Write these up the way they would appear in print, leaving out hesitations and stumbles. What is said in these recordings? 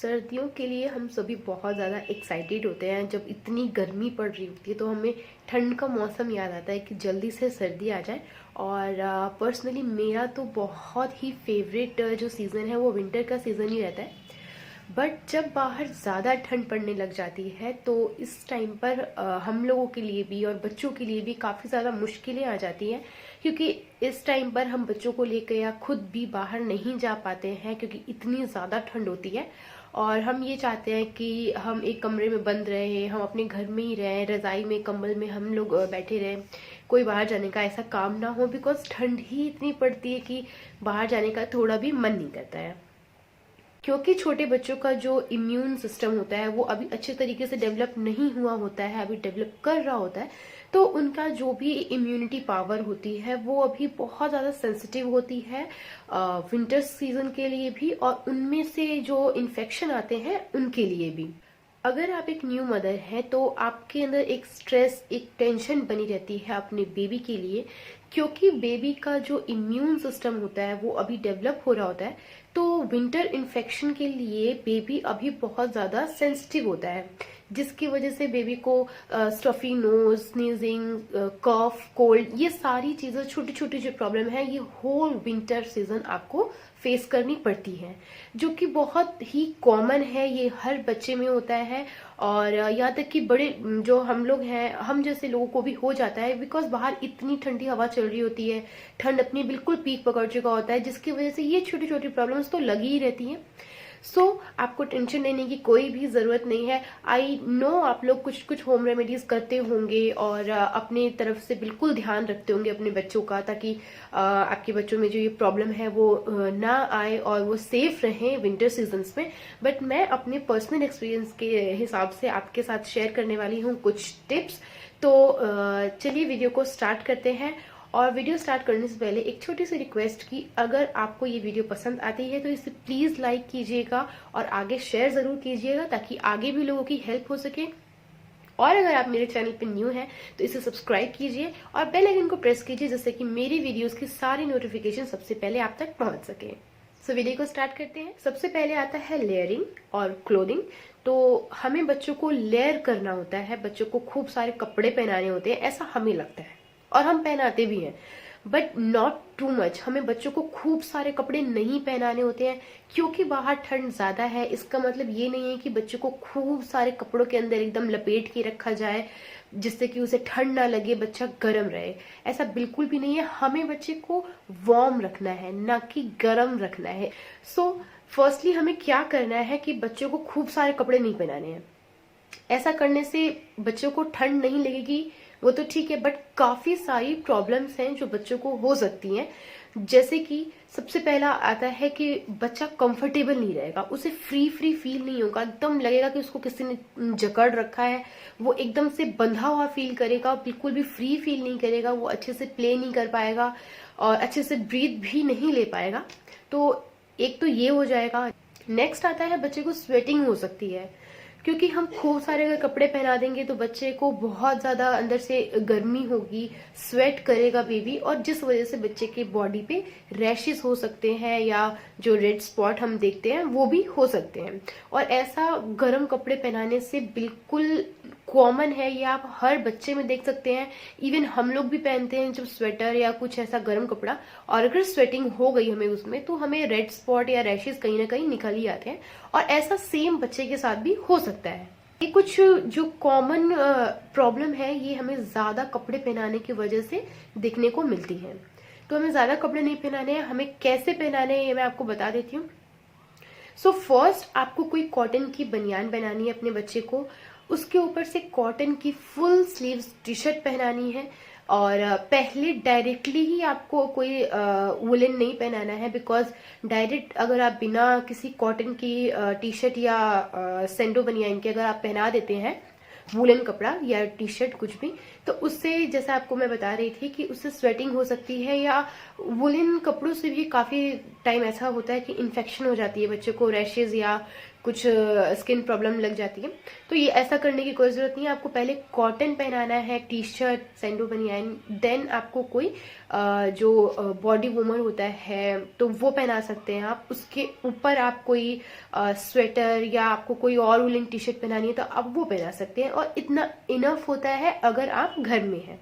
सर्दियों के लिए हम सभी बहुत ज़्यादा एक्साइटेड होते हैं। जब इतनी गर्मी पड़ रही होती है तो हमें ठंड का मौसम याद आता है कि जल्दी से सर्दी आ जाए। और पर्सनली मेरा तो बहुत ही फेवरेट जो सीज़न है वो विंटर का सीज़न ही रहता है। बट जब बाहर ज़्यादा ठंड पड़ने लग जाती है तो इस टाइम पर हम लोगों के लिए भी और बच्चों के लिए भी काफ़ी ज़्यादा मुश्किलें आ जाती हैं, क्योंकि इस टाइम पर हम बच्चों को लेकर या खुद भी बाहर नहीं जा पाते हैं क्योंकि इतनी ज़्यादा ठंड होती है। और हम ये चाहते हैं कि हम एक कमरे में बंद रहे, हम अपने घर में ही रहें, रज़ाई में कंबल में हम लोग बैठे रहें, कोई बाहर जाने का ऐसा काम ना हो, बिकॉज ठंड ही इतनी पड़ती है कि बाहर जाने का थोड़ा भी मन नहीं करता है। क्योंकि छोटे बच्चों का जो इम्यून सिस्टम होता है वो अभी अच्छे तरीके से डेवलप नहीं हुआ होता है, अभी डेवलप कर रहा होता है। तो उनका जो भी इम्यूनिटी पावर होती है वो अभी बहुत ज़्यादा सेंसिटिव होती है विंटर सीजन के लिए भी, और उनमें से जो इन्फेक्शन आते हैं उनके लिए भी। अगर आप एक न्यू मदर हैं तो आपके अंदर एक स्ट्रेस, एक टेंशन बनी रहती है अपने बेबी के लिए, क्योंकि बेबी का जो इम्यून सिस्टम होता है वो अभी डेवलप हो रहा होता है। तो विंटर इन्फेक्शन के लिए बेबी अभी बहुत ज़्यादा सेंसिटिव होता है, जिसकी वजह से बेबी को स्टफी नोज, स्नीजिंग, कफ, कोल्ड, ये सारी चीज़ें, छोटी छोटी जो प्रॉब्लम है ये होल विंटर सीजन आपको फेस करनी पड़ती है, जो कि बहुत ही कॉमन है, ये हर बच्चे में होता है। और यहाँ तक कि बड़े जो हम लोग हैं, हम जैसे लोगों को भी हो जाता है, बिकॉज बाहर इतनी ठंडी हवा चल रही होती है, ठंड अपनी बिल्कुल पीक पकड़ चुका होता है, जिसकी वजह से ये छोटी छोटी प्रॉब्लम्स तो लगी ही रहती हैं। आपको टेंशन लेने की कोई भी ज़रूरत नहीं है। आई नो आप लोग कुछ कुछ होम रेमेडीज करते होंगे और अपने तरफ से बिल्कुल ध्यान रखते होंगे अपने बच्चों का, ताकि आपके बच्चों में जो ये प्रॉब्लम है वो ना आए और वो सेफ रहें विंटर सीजन्स में। बट मैं अपने पर्सनल एक्सपीरियंस के हिसाब से आपके साथ शेयर करने वाली हूँ कुछ टिप्स। तो चलिए वीडियो को स्टार्ट करते हैं। और वीडियो स्टार्ट करने से पहले एक छोटी सी रिक्वेस्ट की, अगर आपको ये वीडियो पसंद आती है तो इसे प्लीज लाइक कीजिएगा और आगे शेयर जरूर कीजिएगा, ताकि आगे भी लोगों की हेल्प हो सके। और अगर आप मेरे चैनल पे न्यू हैं तो इसे सब्सक्राइब कीजिए और बेल आइकन को प्रेस कीजिए, जिससे कि मेरी वीडियोस की सारी नोटिफिकेशन सबसे पहले आप तक पहुंच सके। वीडियो को स्टार्ट करते हैं। सबसे पहले आता है लेयरिंग और क्लोथिंग। तो हमें बच्चों को लेयर करना होता है, बच्चों को खूब सारे कपड़े पहनाने होते हैं, ऐसा हमें लगता है और हम पहनाते भी हैं, बट नॉट टू मच। हमें बच्चों को खूब सारे कपड़े नहीं पहनाने होते हैं, क्योंकि बाहर ठंड ज्यादा है। इसका मतलब ये नहीं है कि बच्चों को खूब सारे कपड़ों के अंदर एकदम लपेट के रखा जाए, जिससे कि उसे ठंड ना लगे, बच्चा गर्म रहे। ऐसा बिल्कुल भी नहीं है। हमें बच्चे को वार्म रखना है, ना कि गर्म रखना है। फर्स्टली हमें क्या करना है कि बच्चों को खूब सारे कपड़े नहीं पहनाने हैं। ऐसा करने से बच्चों को ठंड नहीं लगेगी, वो तो ठीक है, बट काफी सारी प्रॉब्लम्स हैं जो बच्चों को हो सकती हैं। जैसे कि सबसे पहला आता है कि बच्चा कंफर्टेबल नहीं रहेगा, उसे फ्री फ्री फील नहीं होगा, एकदम लगेगा कि उसको किसी ने जकड़ रखा है। वो एकदम से बंधा हुआ फील करेगा, बिल्कुल भी फ्री फील नहीं करेगा, वो अच्छे से प्ले नहीं कर पाएगा और अच्छे से ब्रीथ भी नहीं ले पाएगा। तो एक तो ये हो जाएगा। नेक्स्ट आता है बच्चे को स्वेटिंग हो सकती है, क्योंकि हम खूब सारे अगर कपड़े पहना देंगे तो बच्चे को बहुत ज्यादा अंदर से गर्मी होगी, स्वेट करेगा बेबी, और जिस वजह से बच्चे के बॉडी पे रैशेस हो सकते हैं या जो रेड स्पॉट हम देखते हैं वो भी हो सकते हैं। और ऐसा गर्म कपड़े पहनाने से बिल्कुल कॉमन है, ये आप हर बच्चे में देख सकते हैं। इवन हम लोग भी पहनते हैं जब स्वेटर या कुछ ऐसा गर्म कपड़ा, और अगर स्वेटिंग हो गई हमें उसमें तो हमें रेड स्पॉट या रैशेस कहीं ना कहीं निकल ही आते हैं, और ऐसा सेम बच्चे के साथ भी हो सकता है। ये कुछ जो कॉमन प्रॉब्लम है ये हमें ज्यादा कपड़े पहनाने की वजह से दिखने को मिलती है। तो हमें ज्यादा कपड़े नहीं पहनाने हैं। हमें कैसे पहनाने हैं ये मैं आपको बता देती हूँ। फर्स्ट आपको कोई कॉटन की बनियान बनानी है अपने बच्चे को, उसके ऊपर से कॉटन की फुल स्लीव्स टी शर्ट पहनानी है। और पहले डायरेक्टली ही आपको कोई वुलन नहीं पहनाना है, बिकॉज डायरेक्ट अगर आप बिना किसी कॉटन की टी शर्ट या सेंडो बनियान के अगर आप पहना देते हैं वुलन कपड़ा या टी शर्ट कुछ भी, तो उससे, जैसा आपको मैं बता रही थी, कि उससे स्वेटिंग हो सकती है, या वुलन कपड़ों से भी काफी टाइम ऐसा होता है कि इन्फेक्शन हो जाती है, बच्चे को रैशेज या कुछ स्किन प्रॉब्लम लग जाती है। तो ये ऐसा करने की कोई ज़रूरत नहीं है। आपको पहले कॉटन पहनाना है, टी शर्ट, सैंडो बनियान, देन आपको कोई जो बॉडी वॉर्मर होता है तो वो पहना सकते हैं आप। उसके ऊपर आप कोई स्वेटर या आपको कोई और वूलन टी शर्ट पहनानी है तो आप वो पहना सकते हैं, और इतना इनफ होता है अगर आप घर में हैं।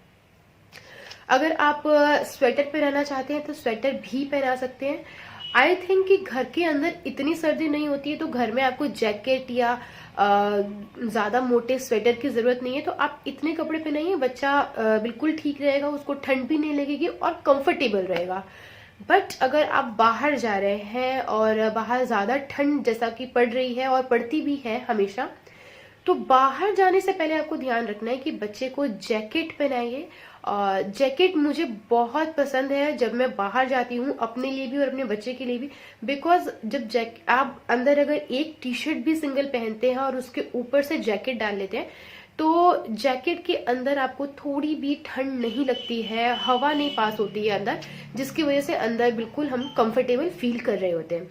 अगर आप स्वेटर पहनाना चाहते हैं तो स्वेटर भी पहना सकते हैं। आई थिंक कि घर के अंदर इतनी सर्दी नहीं होती है तो घर में आपको जैकेट या ज़्यादा मोटे स्वेटर की ज़रूरत नहीं है, तो आप इतने कपड़े पहनाइए, बच्चा बिल्कुल ठीक रहेगा, उसको ठंड भी नहीं लगेगी और कंफर्टेबल रहेगा। बट अगर आप बाहर जा रहे हैं और बाहर ज़्यादा ठंड जैसा कि पड़ रही है और पड़ती भी है हमेशा, तो बाहर जाने से पहले आपको ध्यान रखना है कि बच्चे को जैकेट पहनाइए। जैकेट मुझे बहुत पसंद है जब मैं बाहर जाती हूँ, अपने लिए भी और अपने बच्चे के लिए भी। बिकॉज जब आप अंदर अगर एक टी शर्ट भी सिंगल पहनते हैं और उसके ऊपर से जैकेट डाल लेते हैं तो जैकेट के अंदर आपको थोड़ी भी ठंड नहीं लगती है, हवा नहीं पास होती है अंदर, जिसकी वजह से अंदर बिल्कुल हम कंफर्टेबल फील कर रहे होते हैं।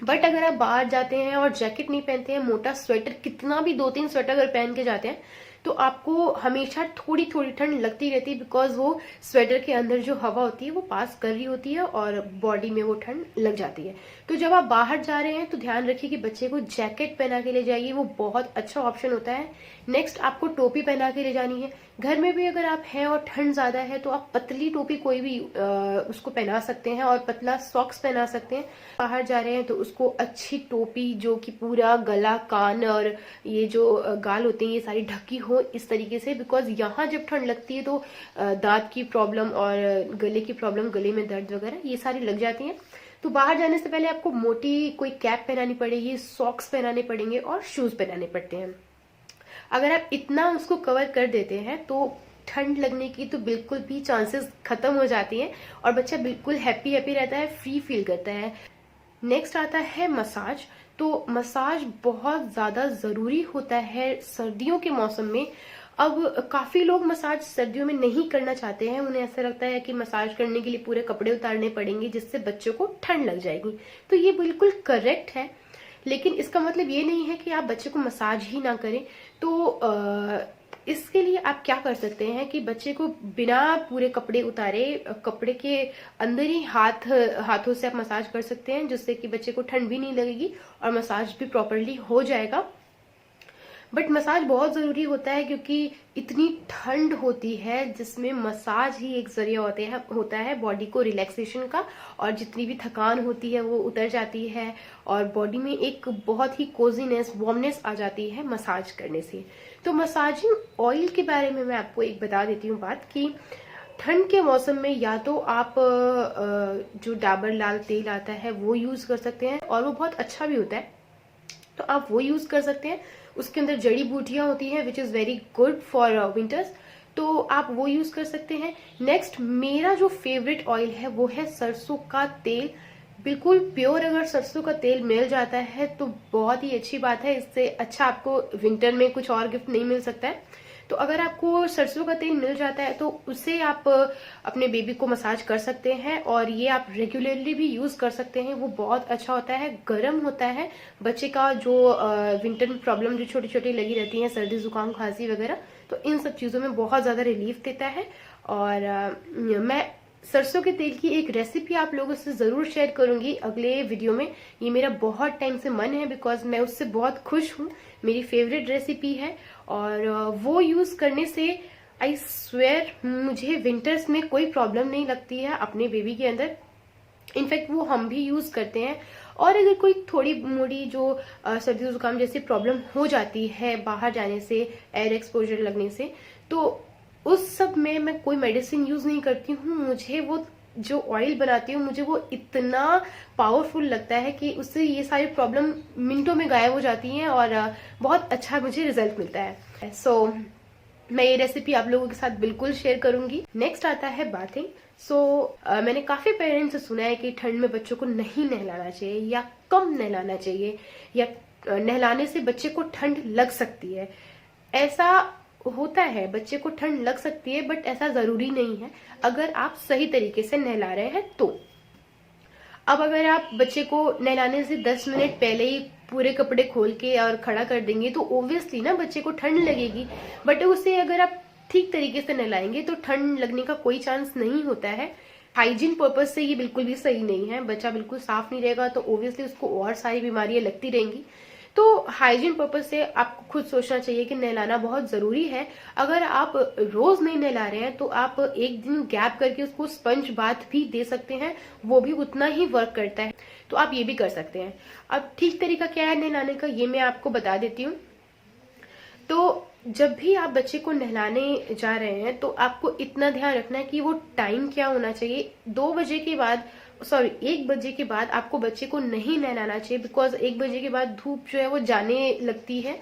बट अगर आप बाहर जाते हैं और जैकेट नहीं पहनते हैं, मोटा स्वेटर, कितना भी 2-3 स्वेटर अगर पहन के जाते हैं तो आपको हमेशा थोड़ी थोड़ी ठंड लगती रहती है, बिकॉज वो स्वेटर के अंदर जो हवा होती है वो पास कर रही होती है और बॉडी में वो ठंड लग जाती है। तो जब आप बाहर जा रहे हैं तो ध्यान रखिए कि बच्चे को जैकेट पहना के ले जाइए, वो बहुत अच्छा ऑप्शन होता है। नेक्स्ट, आपको टोपी पहना के ले जानी है। घर में भी अगर आप हैं और ठंड ज्यादा है तो आप पतली टोपी कोई भी उसको पहना सकते हैं और पतला सॉक्स पहना सकते हैं। बाहर जा रहे हैं तो उसको अच्छी टोपी जो कि पूरा गला, कान और ये जो गाल होते हैं ये सारी ढकी हो इस तरीके से, बिकॉज यहाँ जब ठंड लगती है तो दांत की प्रॉब्लम और गले की प्रॉब्लम, गले में दर्द वगैरह ये सारी लग जाती हैं। तो बाहर जाने से पहले आपको मोटी कोई कैप पहनानी पड़ेगी, सॉक्स पहनाने पड़ेंगे और शूज पहनाने पड़ते हैं। अगर आप इतना उसको कवर कर देते हैं तो ठंड लगने की तो बिल्कुल भी चांसेस खत्म हो जाती हैं और बच्चा बिल्कुल हैप्पी हैप्पी रहता है, फ्री फील करता है। नेक्स्ट आता है मसाज। तो मसाज बहुत ज़्यादा ज़रूरी होता है सर्दियों के मौसम में। अब काफ़ी लोग मसाज सर्दियों में नहीं करना चाहते हैं, उन्हें ऐसा लगता है कि मसाज करने के लिए पूरे कपड़े उतारने पड़ेंगे जिससे बच्चों को ठंड लग जाएगी। तो ये बिल्कुल करेक्ट है, लेकिन इसका मतलब ये नहीं है कि आप बच्चे को मसाज ही ना करें। तो इसके लिए आप क्या कर सकते हैं कि बच्चे को बिना पूरे कपड़े उतारे कपड़े के अंदर ही हाथों से आप मसाज कर सकते हैं, जिससे कि बच्चे को ठंड भी नहीं लगेगी और मसाज भी प्रॉपरली हो जाएगा। बट मसाज बहुत ज़रूरी होता है क्योंकि इतनी ठंड होती है जिसमें मसाज ही एक जरिया होता है बॉडी को रिलैक्सेशन का, और जितनी भी थकान होती है वो उतर जाती है और बॉडी में एक बहुत ही कोजीनेस, वार्मनेस आ जाती है मसाज करने से। तो मसाजिंग ऑयल के बारे में मैं आपको एक बता देती हूँ बात कि ठंड के मौसम में या तो आप जो डाबर लाल तेल आता है वो यूज़ कर सकते हैं और वो बहुत अच्छा भी होता है, तो आप वो यूज़ कर सकते हैं। उसके अंदर जड़ी बूटियां होती हैं which is very good for winters, तो आप वो यूज़ कर सकते हैं। नेक्स्ट, मेरा जो फेवरेट ऑयल है वो है सरसों का तेल। बिल्कुल प्योर अगर सरसों का तेल मिल जाता है तो बहुत ही अच्छी बात है, इससे अच्छा आपको विंटर में कुछ और गिफ्ट नहीं मिल सकता है। तो अगर आपको सरसों का तेल मिल जाता है तो उससे आप अपने बेबी को मसाज कर सकते हैं और ये आप रेगुलरली भी यूज कर सकते हैं। वो बहुत अच्छा होता है, गर्म होता है बच्चे का जो विंटर में प्रॉब्लम जो छोटी छोटी लगी रहती है, सर्दी जुकाम खांसी वगैरह, तो इन सब चीजों में बहुत ज्यादा रिलीफ देता है। और मैं सरसों के तेल की एक रेसिपी आप लोगों से जरूर शेयर करूंगी अगले वीडियो में। ये मेरा बहुत टाइम से मन है बिकॉज मैं उससे बहुत खुश हूँ, मेरी फेवरेट रेसिपी है और वो यूज करने से आई स्वेयर मुझे विंटर्स में कोई प्रॉब्लम नहीं लगती है अपने बेबी के अंदर। इनफैक्ट वो हम भी यूज करते हैं। और अगर कोई थोड़ी मोड़ी जो सर्दी जुकाम जैसी प्रॉब्लम हो जाती है बाहर जाने से, एयर एक्सपोजर लगने से, तो उस सब में मैं कोई मेडिसिन यूज नहीं करती हूँ। मुझे वो जो ऑयल बनाती हूँ मुझे वो इतना पावरफुल लगता है कि उससे ये सारी प्रॉब्लम मिनटों में गायब हो जाती हैं और बहुत अच्छा मुझे रिजल्ट मिलता है। सो मैं ये रेसिपी आप लोगों के साथ बिल्कुल शेयर करूंगी। नेक्स्ट आता है बाथिंग। मैंने काफी पेरेंट्स से सुना है कि ठंड में बच्चों को नहीं नहलाना चाहिए या कम नहलाना चाहिए या नहलाने से बच्चे को ठंड लग सकती है। ऐसा होता है, बच्चे को ठंड लग सकती है, बट ऐसा जरूरी नहीं है अगर आप सही तरीके से नहला रहे हैं तो। अब अगर आप बच्चे को नहलाने से 10 मिनट पहले ही पूरे कपड़े खोल के और खड़ा कर देंगे तो ओब्वियसली ना बच्चे को ठंड लगेगी। बट उसे अगर आप ठीक तरीके से नहलाएंगे तो ठंड लगने का कोई चांस नहीं होता है। हाइजीन पर्पज से ये बिल्कुल भी सही नहीं है। बच्चा बिल्कुल साफ नहीं रहेगा तो ओब्वियसली उसको और सारी बीमारियां लगती रहेंगी। तो हाइजीन पर्पज से आपको खुद सोचना चाहिए कि नहलाना बहुत जरूरी है। अगर आप रोज नहीं नहला रहे हैं तो आप एक दिन गैप करके उसको स्पंज बाथ भी दे सकते हैं, वो भी उतना ही वर्क करता है। तो आप ये भी कर सकते हैं। अब ठीक तरीका क्या है नहलाने का, ये मैं आपको बता देती हूँ। तो जब भी आप बच्चे को नहलाने जा रहे हैं तो आपको इतना ध्यान रखना है कि वो टाइम क्या होना चाहिए। 2 बजे के बाद, सॉरी 1 बजे के बाद आपको बच्चे को नहीं नहलाना चाहिए, बिकॉज 1 बजे के बाद धूप जो है वो जाने लगती है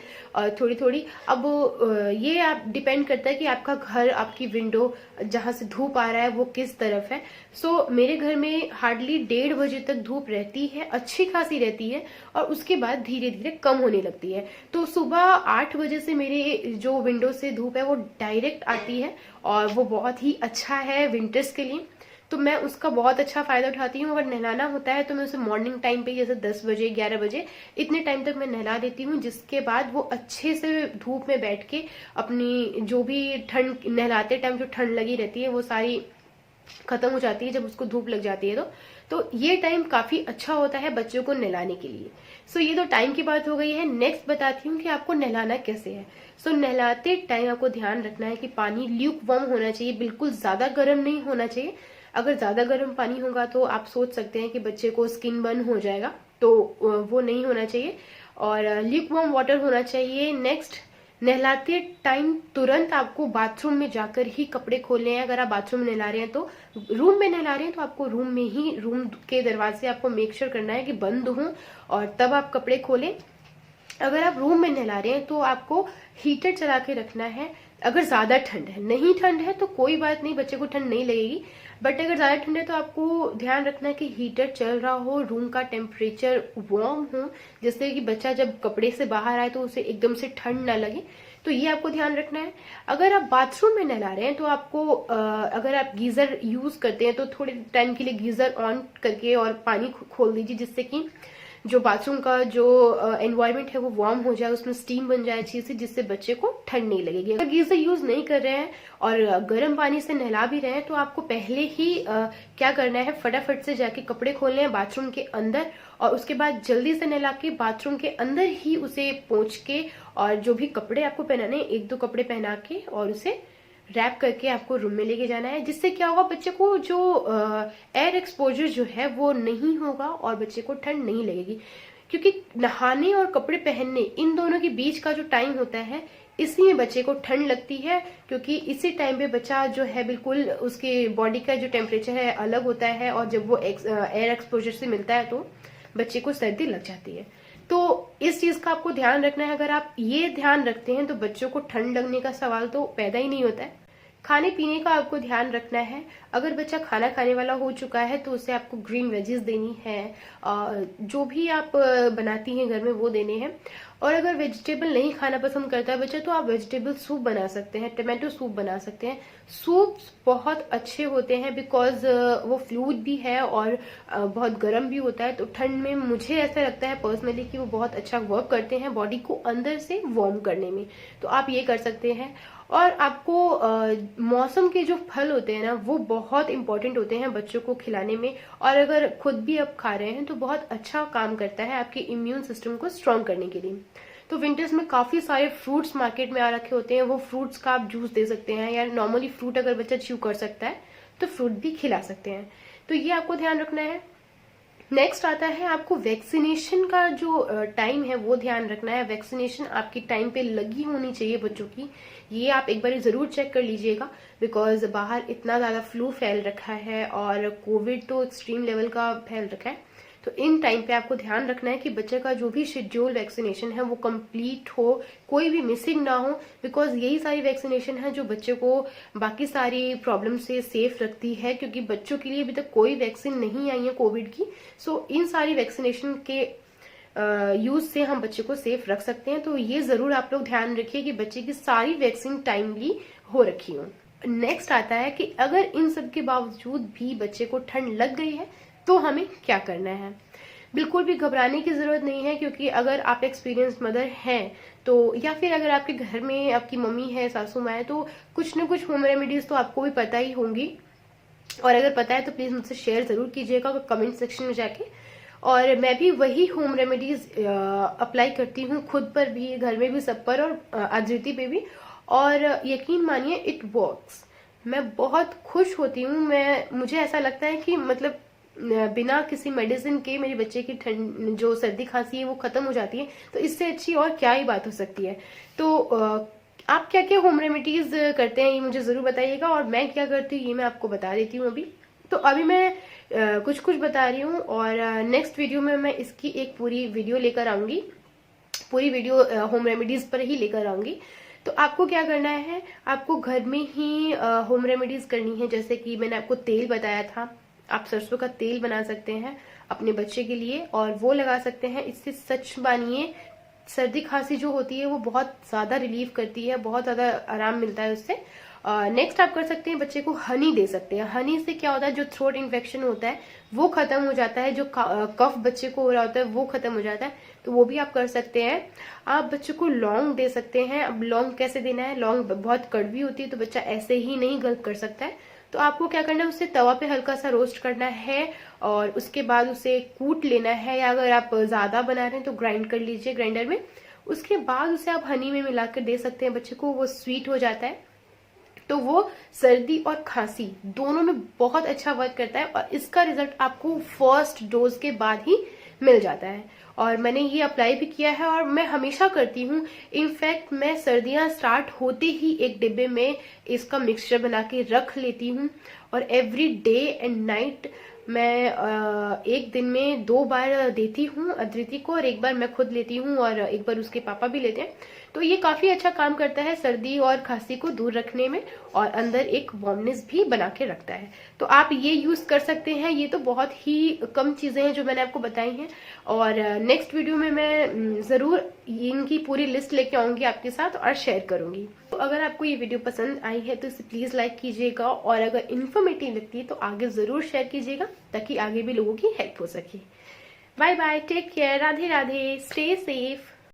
थोड़ी थोड़ी। अब ये आप डिपेंड करता है कि आपका घर, आपकी विंडो जहां से धूप आ रहा है वो किस तरफ है। सो मेरे घर में हार्डली 1:30 बजे तक धूप रहती है, अच्छी खासी रहती है, और उसके बाद धीरे धीरे कम होने लगती है। तो सुबह 8 बजे से मेरे जो विंडो से धूप है वो डायरेक्ट आती है, और वो बहुत ही अच्छा है विंटर्स के लिए। तो मैं उसका बहुत अच्छा फायदा उठाती हूँ। अगर नहलाना होता है तो मैं उसे मॉर्निंग टाइम पे, जैसे 10 बजे 11 बजे इतने टाइम तक मैं नहला देती हूँ, जिसके बाद वो अच्छे से धूप में बैठ के अपनी जो भी ठंड, नहलाते टाइम जो ठंड लगी रहती है वो सारी खत्म हो जाती है जब उसको धूप लग जाती है। तो ये टाइम काफी अच्छा होता है बच्चों को नहलाने के लिए। सो ये तो टाइम की बात हो गई है। नेक्स्ट बताती हूँ कि आपको नहलाना कैसे है। सो नहलाते टाइम आपको ध्यान रखना है कि पानी ल्यूक वार्म होना चाहिए, बिल्कुल ज्यादा गर्म नहीं होना चाहिए। अगर ज्यादा गर्म पानी होगा तो आप सोच सकते हैं कि बच्चे को स्किन बर्न हो जाएगा, तो वो नहीं होना चाहिए, और ल्यूक वार्म वाटर होना चाहिए। नेक्स्ट, नहलाते टाइम तुरंत आपको बाथरूम में जाकर ही कपड़े खोलने हैं। अगर आप बाथरूम में नहला रहे हैं तो, रूम में नहला रहे हैं तो आपको रूम में ही, रूम के दरवाजे आपको मेक श्योर करना है कि बंद हो, और तब आप कपड़े खोलें। अगर आप रूम में नहला रहे हैं तो आपको हीटर चला के रखना है। अगर ज्यादा ठंड है, नहीं ठंड है तो कोई बात नहीं, बच्चे को ठंड नहीं लगेगी। बट अगर ज्यादा ठंड है तो आपको ध्यान रखना है कि हीटर चल रहा हो, रूम का टेम्परेचर वार्म हो, जिससे कि बच्चा जब कपड़े से बाहर आए तो उसे एकदम से ठंड ना लगे। तो ये आपको ध्यान रखना है। अगर आप बाथरूम में नहला रहे हैं तो आपको अगर आप गीजर यूज करते हैं तो थोड़े टाइम के लिए गीजर ऑन करके और पानी खोल दीजिए, जिससे कि जो बाथरूम का जो एनवायरनमेंट है वो वार्म हो जाए, उसमें स्टीम बन जाए अच्छी सी, जिससे बच्चे को ठंड नहीं लगेगी। अगर गीजर यूज नहीं कर रहे हैं और गर्म पानी से नहला भी रहे हैं तो आपको पहले ही क्या करना है, फटाफट से जाके कपड़े खोलने हैं बाथरूम के अंदर, और उसके बाद जल्दी से नहला के बाथरूम के अंदर ही उसे पोंछ के, और जो भी कपड़े आपको पहनाने, 1-2 कपड़े पहना के और उसे रैप करके आपको रूम में लेके जाना है। जिससे क्या होगा, बच्चे को जो एयर एक्सपोजर जो है वो नहीं होगा और बच्चे को ठंड नहीं लगेगी। क्योंकि नहाने और कपड़े पहनने, इन दोनों के बीच का जो टाइम होता है, इसी में बच्चे को ठंड लगती है। क्योंकि इसी टाइम पे बच्चा जो है बिल्कुल, उसके बॉडी का जो टेम्परेचर है अलग होता है, और जब वो एयर एक्सपोजर से मिलता है तो बच्चे को सर्दी लग जाती है। तो इस चीज का आपको ध्यान रखना है। अगर आप ये ध्यान रखते हैं तो बच्चों को ठंड लगने का सवाल तो पैदा ही नहीं होता है। खाने पीने का आपको ध्यान रखना है। अगर बच्चा खाना खाने वाला हो चुका है तो उसे आपको ग्रीन वेजेस देनी है, जो भी आप बनाती हैं घर में वो देने हैं। और अगर वेजिटेबल नहीं खाना पसंद करता है बच्चा तो आप वेजिटेबल सूप बना सकते हैं, टमाटो सूप बना सकते हैं। सूप बहुत अच्छे होते हैं, बिकॉज वो फ्लूइड भी है और बहुत गर्म भी होता है। तो ठंड में मुझे ऐसा लगता है पर्सनली कि वो बहुत अच्छा वर्क करते हैं बॉडी को अंदर से वार्म करने में। तो आप ये कर सकते हैं। और आपको मौसम के जो फल होते हैं ना, वो बहुत इंपॉर्टेंट होते हैं बच्चों को खिलाने में। और अगर खुद भी आप खा रहे हैं तो बहुत अच्छा काम करता है आपके इम्यून सिस्टम को स्ट्रॉन्ग करने के लिए। तो विंटर्स में काफी सारे फ्रूट्स मार्केट में आ रखे होते हैं, वो फ्रूट्स का आप जूस दे सकते हैं, या नॉर्मली फ्रूट अगर बच्चा च्यू कर सकता है तो फ्रूट भी खिला सकते हैं। तो ये आपको ध्यान रखना है। नेक्स्ट आता है आपको वैक्सीनेशन का जो टाइम है वो ध्यान रखना है। वैक्सीनेशन आपकी टाइम पे लगी होनी चाहिए बच्चों की। ये आप एक बार जरूर चेक कर लीजिएगा, बिकॉज बाहर इतना ज्यादा फ्लू फैल रखा है और कोविड तो एक्सट्रीम लेवल का फैल रखा है। तो इन टाइम पे आपको ध्यान रखना है कि बच्चे का जो भी शेड्यूल वैक्सीनेशन है वो कंप्लीट हो, कोई भी मिसिंग ना हो। बिकॉज यही सारी वैक्सीनेशन है जो बच्चे को बाकी सारी प्रॉब्लम से सेफ रखती है, क्योंकि बच्चों के लिए अभी तक कोई वैक्सीन नहीं आई है कोविड की। सो इन सारी वैक्सीनेशन के यूज से हम बच्चे को सेफ रख सकते हैं। तो ये जरूर आप लोग ध्यान रखिए कि बच्चे की सारी वैक्सीन टाइमली हो रखी हो। नेक्स्ट आता है कि अगर इन सब के बावजूद भी बच्चे को ठंड लग गई है तो हमें क्या करना है। बिल्कुल भी घबराने की ज़रूरत नहीं है, क्योंकि अगर आप एक्सपीरियंस मदर हैं तो, या फिर अगर आपके घर में आपकी मम्मी है, सासू माँ है, तो कुछ ना कुछ होम रेमेडीज़ तो आपको भी पता ही होंगी। और अगर पता है तो प्लीज़ मुझसे शेयर ज़रूर कीजिएगा कमेंट सेक्शन में जाके। और मैं भी वही होम रेमेडीज़ अप्लाई करती हूँ, खुद पर भी, घर में भी, सब पर, और अदिति पे भी। और यकीन मानिए इट वर्क्स। मैं बहुत खुश होती हूँ। मुझे ऐसा लगता है कि मतलब बिना किसी मेडिसिन के मेरे बच्चे की ठंड, जो सर्दी खांसी है, वो खत्म हो जाती है। तो इससे अच्छी और क्या ही बात हो सकती है। तो आप क्या क्या होम रेमेडीज करते हैं ये मुझे जरूर बताइएगा, और मैं क्या करती हूँ ये मैं आपको बता देती हूँ अभी। तो अभी मैं कुछ कुछ बता रही हूँ, और नेक्स्ट वीडियो में मैं इसकी एक पूरी वीडियो लेकर आऊंगी, पूरी वीडियो होम रेमेडीज पर ही लेकर आऊंगी। तो आपको क्या करना है, आपको घर में ही होम रेमेडीज करनी है। जैसे कि मैंने आपको तेल बताया था, आप सरसों का तेल बना सकते हैं अपने बच्चे के लिए, और वो लगा सकते हैं। इससे सच मानिए सर्दी खांसी जो होती है वो बहुत ज्यादा रिलीफ करती है, बहुत ज्यादा आराम मिलता है उससे। नेक्स्ट आप कर सकते हैं, बच्चे को हनी दे सकते हैं। हनी से क्या होता है, जो थ्रोट इन्फेक्शन होता है वो खत्म हो जाता है, जो कफ बच्चे को हो रहा होता है वो खत्म हो जाता है। तो वो भी आप कर सकते हैं। आप बच्चे को लौंग दे सकते हैं। अब लौंग कैसे देना है, लौंग बहुत कड़वी होती है तो बच्चा ऐसे ही नहीं गल्प कर सकता है। तो आपको क्या करना है, उसे तवा पे हल्का सा रोस्ट करना है, और उसके बाद उसे कूट लेना है, या अगर आप ज्यादा बना रहे हैं तो ग्राइंड कर लीजिए ग्राइंडर में। उसके बाद उसे आप हनी में मिलाकर दे सकते हैं बच्चे को, वो स्वीट हो जाता है। तो वो सर्दी और खांसी दोनों में बहुत अच्छा वर्क करता है, और इसका रिजल्ट आपको फर्स्ट डोज के बाद ही मिल जाता है। और मैंने ये अप्लाई भी किया है, और मैं हमेशा करती हूँ। इनफैक्ट मैं सर्दियां स्टार्ट होते ही एक डिब्बे में इसका मिक्सचर बना के रख लेती हूँ, और एवरी डे एंड नाइट मैं एक दिन में 2 बार देती हूँ अदिति को, और एक बार मैं खुद लेती हूँ, और एक बार उसके पापा भी लेते हैं। तो ये काफी अच्छा काम करता है सर्दी और खांसी को दूर रखने में, और अंदर एक वार्मनेस भी बना के रखता है। तो आप ये यूज कर सकते हैं। ये तो बहुत ही कम चीजें हैं जो मैंने आपको बताई हैं, और नेक्स्ट वीडियो में मैं जरूर इनकी पूरी लिस्ट लेके आऊंगी आपके साथ और शेयर करूंगी। तो अगर आपको ये वीडियो पसंद आई है तो इसे प्लीज लाइक कीजिएगा, और अगर इन्फॉर्मेटिव लगती है तो आगे जरूर शेयर कीजिएगा, ताकि आगे भी लोगों की हेल्प हो सके। Bye bye, take care, Radhe Radhe, stay safe.